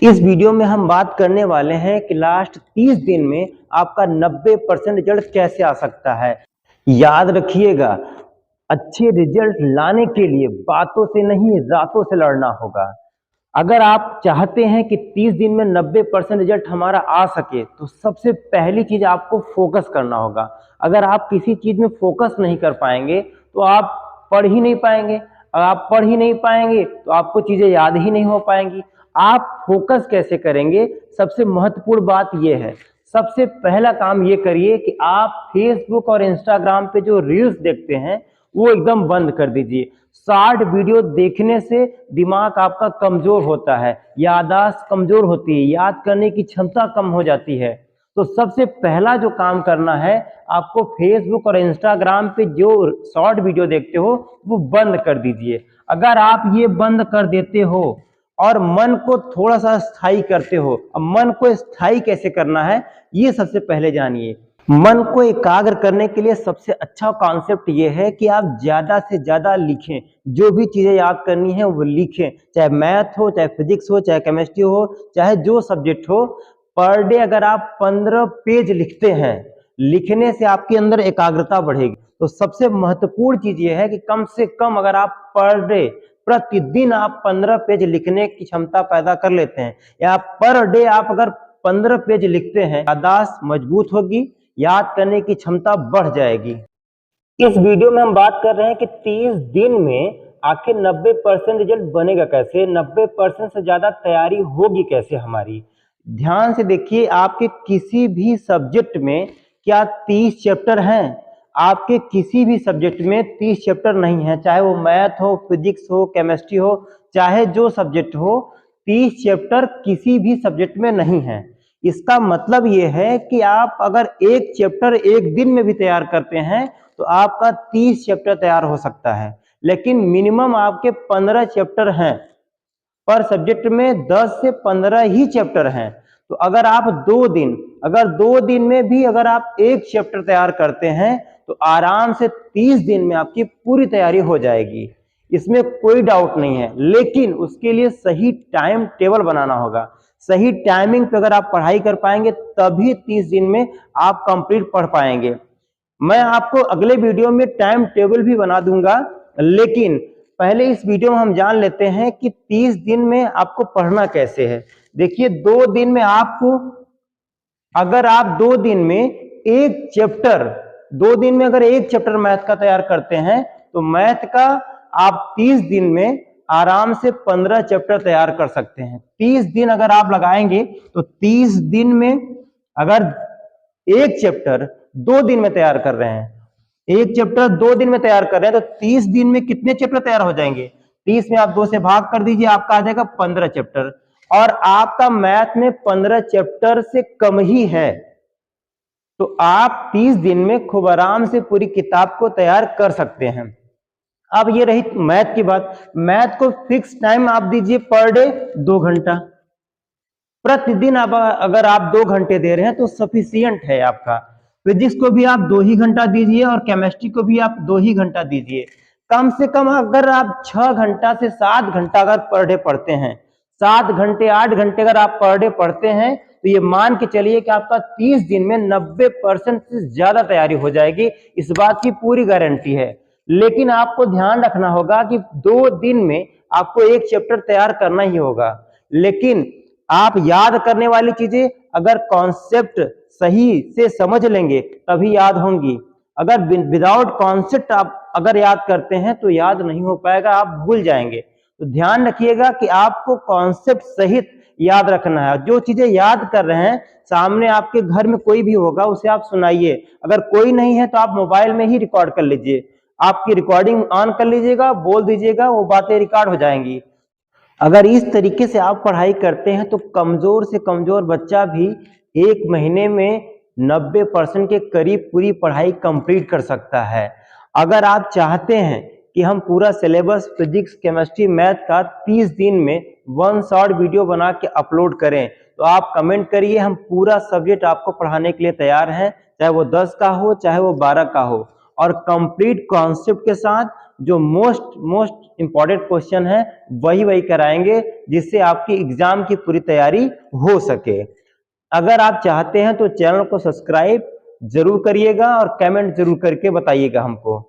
इस वीडियो में हम बात करने वाले हैं कि लास्ट 30 दिन में आपका 90% रिजल्ट कैसे आ सकता है। याद रखिएगा, अच्छे रिजल्ट लाने के लिए बातों से नहीं रातों से लड़ना होगा। अगर आप चाहते हैं कि 30 दिन में 90% रिजल्ट हमारा आ सके तो सबसे पहली चीज आपको फोकस करना होगा। अगर आप किसी चीज में फोकस नहीं कर पाएंगे तो आप पढ़ ही नहीं पाएंगे। अगर आप पढ़ ही नहीं पाएंगे तो आपको चीजें याद ही नहीं हो पाएंगी। आप फोकस कैसे करेंगे? सबसे महत्वपूर्ण बात यह है, सबसे पहला काम ये करिए कि आप फेसबुक और इंस्टाग्राम पे जो रील्स देखते हैं वो एकदम बंद कर दीजिए। शॉर्ट वीडियो देखने से दिमाग आपका कमजोर होता है, याददाश्त कमजोर होती है, याद करने की क्षमता कम हो जाती है। तो सबसे पहला जो काम करना है, आपको फेसबुक और इंस्टाग्राम पे जो शॉर्ट वीडियो देखते हो वो बंद कर दीजिए। अगर आप ये बंद कर देते हो और मन को थोड़ा सा स्थायी करते हो, अब मन को स्थायी कैसे करना है ये सबसे पहले जानिए। मन को एकाग्र करने के लिए सबसे अच्छा कॉन्सेप्ट ये है कि आप ज्यादा से ज्यादा लिखें। जो भी चीजें याद करनी है वो लिखें, चाहे मैथ हो, चाहे फिजिक्स हो, चाहे केमिस्ट्री हो, चाहे जो सब्जेक्ट हो। पर डे अगर आप 15 पेज लिखते हैं, लिखने से आपके अंदर एकाग्रता बढ़ेगी। तो सबसे महत्वपूर्ण चीज ये है कि कम से कम अगर आप पर डे प्रतिदिन आप 15 पेज लिखने की क्षमता पैदा कर लेते हैं, या पर डे आप अगर 15 पेज लिखते हैं, याददाश्त मजबूत होगी, याद करने की क्षमता बढ़ जाएगी। इस वीडियो में हम बात कर रहे हैं कि 30 दिन में आखिर 90% रिजल्ट बनेगा कैसे, 90% से ज्यादा तैयारी होगी कैसे हमारी। ध्यान से देखिए, आपके किसी भी सब्जेक्ट में क्या 30 चैप्टर हैं? आपके किसी भी सब्जेक्ट में 30 चैप्टर नहीं है, चाहे वो मैथ हो, फिजिक्स हो, केमिस्ट्री हो, चाहे जो सब्जेक्ट हो, 30 चैप्टर किसी भी सब्जेक्ट में नहीं है। इसका मतलब यह है कि आप अगर एक चैप्टर एक दिन में भी तैयार करते हैं तो आपका 30 चैप्टर तैयार हो सकता है। लेकिन मिनिमम आपके 15 चैप्टर हैं, पर सब्जेक्ट में 10 से 15 ही चैप्टर हैं। तो अगर आप 2 दिन में भी अगर आप एक चैप्टर तैयार करते हैं तो आराम से 30 दिन में आपकी पूरी तैयारी हो जाएगी, इसमें कोई डाउट नहीं है। लेकिन उसके लिए सही टाइम टेबल बनाना होगा। सही टाइमिंग पे अगर आप पढ़ाई कर पाएंगे तभी 30 दिन में आप कंप्लीट पढ़ पाएंगे। मैं आपको अगले वीडियो में टाइम टेबल भी बना दूंगा, लेकिन पहले इस वीडियो में हम जान लेते हैं कि 30 दिन में आपको पढ़ना कैसे है। देखिए, 2 दिन में आपको, अगर आप 2 दिन में एक चैप्टर 2 दिन में अगर एक चैप्टर मैथ का तैयार करते हैं तो मैथ का आप 30 दिन में आराम से 15 चैप्टर तैयार कर सकते हैं। 30 दिन अगर आप लगाएंगे तो 30 दिन में अगर एक चैप्टर 2 दिन में तैयार कर रहे हैं, एक चैप्टर 2 दिन में तैयार कर रहे हैं, तो 30 दिन में कितने चैप्टर तैयार हो जाएंगे? 30 में आप 2 से भाग कर दीजिए, आपका आ जाएगा 15 चैप्टर। और आपका मैथ में 15 चैप्टर से कम ही है, तो आप 30 दिन में खूब आराम से पूरी किताब को तैयार कर सकते हैं। अब ये रही मैथ की बात। मैथ को फिक्स टाइम आप दीजिए, पर डे 2 घंटा प्रतिदिन। अब अगर आप 2 घंटे दे रहे हैं तो सफिशियंट है आपका। फिजिक्स को भी आप 2 ही घंटा दीजिए और केमिस्ट्री को भी आप 2 ही घंटा दीजिए। कम से कम अगर आप 6 घंटा से 7 घंटा अगर पर डे पढ़ते हैं, 7 घंटे 8 घंटे अगर आप पर डे पढ़ते हैं, तो ये मान के चलिए कि आपका 30 दिन में 90% से ज्यादा तैयारी हो जाएगी। इस बात की पूरी गारंटी है। लेकिन आपको ध्यान रखना होगा कि 2 दिन में आपको एक चैप्टर तैयार करना ही होगा। लेकिन आप याद करने वाली चीजें अगर कॉन्सेप्ट सही से समझ लेंगे तभी याद होंगी। अगर विदाउट कॉन्सेप्ट आप अगर याद करते हैं तो याद नहीं हो पाएगा, आप भूल जाएंगे। तो ध्यान रखिएगा कि आपको कॉन्सेप्ट सहित याद रखना है। जो चीजें याद कर रहे हैं, सामने आपके घर में कोई भी होगा उसे आप सुनाइए। अगर कोई नहीं है तो आप मोबाइल में ही रिकॉर्ड कर लीजिए, आपकी रिकॉर्डिंग ऑन कर लीजिएगा, बोल दीजिएगा, वो बातें रिकॉर्ड हो जाएंगी। अगर इस तरीके से आप पढ़ाई करते हैं तो कमजोर से कमजोर बच्चा भी 1 महीने में 90% के करीब पूरी पढ़ाई कंप्लीट कर सकता है। अगर आप चाहते हैं कि हम पूरा सिलेबस फिजिक्स, केमिस्ट्री, मैथ का 30 दिन में 1 शॉर्ट वीडियो बना के अपलोड करें तो आप कमेंट करिए, हम पूरा सब्जेक्ट आपको पढ़ाने के लिए तैयार हैं, चाहे वो 10 का हो चाहे वो 12 का हो। और कंप्लीट कॉन्सेप्ट के साथ जो मोस्ट इंपॉर्टेंट क्वेश्चन है वही कराएंगे, जिससे आपकी एग्जाम की पूरी तैयारी हो सके। अगर आप चाहते हैं तो चैनल को सब्सक्राइब जरूर करिएगा और कमेंट जरूर करके बताइएगा हमको।